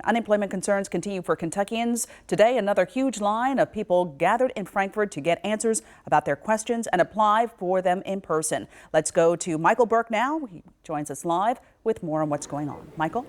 Unemployment concerns continue for Kentuckians. Today, another huge line of people gathered in Frankfort to get answers about their questions and apply for them in person. Let's go to Michael Burke now. He joins us live with more on what's going on. Michael?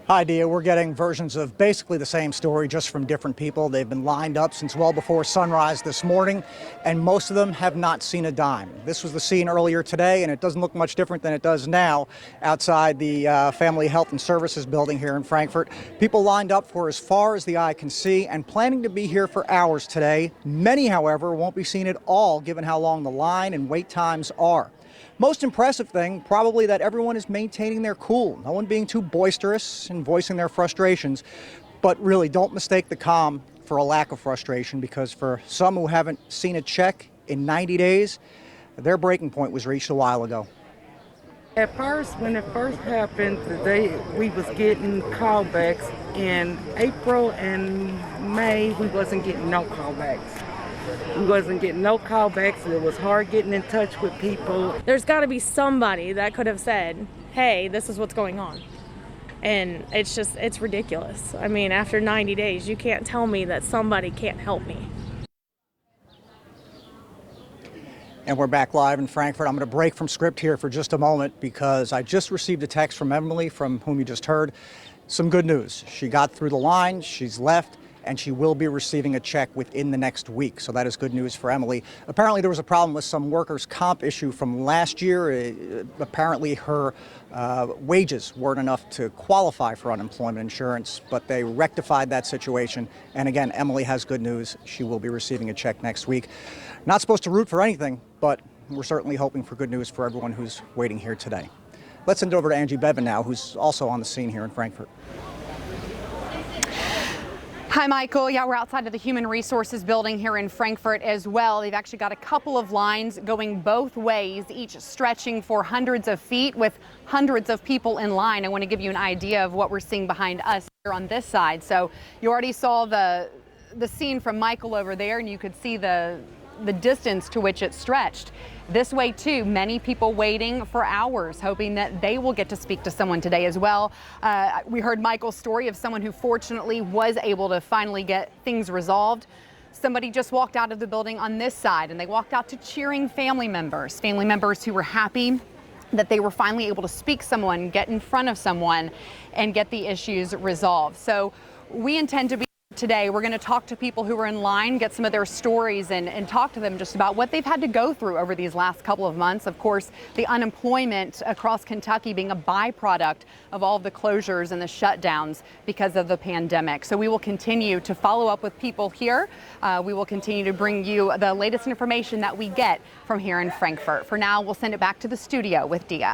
Hi, Dia. We're getting versions of basically the same story, just from different people. They've been lined up since well before sunrise this morning, and most of them have not seen a dime. This was the scene earlier today, and it doesn't look much different than it does now outside the Family Health and Services building here in Frankfort. People lined up for as far as the eye can see and planning to be here for hours today. Many, however, won't be seen at all, given how long the line and wait times are. Most impressive thing, probably, that everyone is maintaining their cool. No one being too boisterous and voicing their frustrations. But really, don't mistake the calm for a lack of frustration, because for some who haven't seen a check in 90 days, their breaking point was reached a while ago. At first, when it first happened, we was getting callbacks. In April and May, we wasn't getting no callbacks. We wasn't getting no callbacks, and it was hard getting in touch with people. There's got to be somebody that could have said, hey, this is what's going on. And it's ridiculous. I mean, after 90 days, you can't tell me that somebody can't help me. And we're back live in Frankfort. I'm going to break from script here for just a moment, because I just received a text from Emily, from whom you just heard. Some good news. She got through the line, she's left, and she will be receiving a check within the next week. So that is good news for Emily. Apparently there was a problem with some workers' comp issue from last year. Apparently her wages weren't enough to qualify for unemployment insurance, but they rectified that situation. And again, Emily has good news. She will be receiving a check next week. Not supposed to root for anything, but we're certainly hoping for good news for everyone who's waiting here today. Let's send it over to Angie Bevan now, who's also on the scene here in Frankfort. Hi, Michael. Yeah, we're outside of the Human Resources building here in Frankfort as well. They've actually got a couple of lines going both ways, each stretching for hundreds of feet with hundreds of people in line. I want to give you an idea of what we're seeing behind us here on this side. So you already saw the scene from Michael over there, and you could see the distance to which it stretched. This way too, many people waiting for hours, hoping that they will get to speak to someone today as well. We heard Michael's story of someone who fortunately was able to finally get things resolved. Somebody just walked out of the building on this side, and they walked out to cheering family members who were happy that they were finally able to speak to someone, get in front of someone, and get the issues resolved. So we intend to be today. We're going to talk to people who are in line, get some of their stories, and talk to them just about what they've had to go through over these last couple of months. Of course, the unemployment across Kentucky being a byproduct of all of the closures and the shutdowns because of the pandemic. So we will continue to follow up with people here. We will continue to bring you the latest information that we get from here in Frankfort. For now, we'll send it back to the studio with Dia.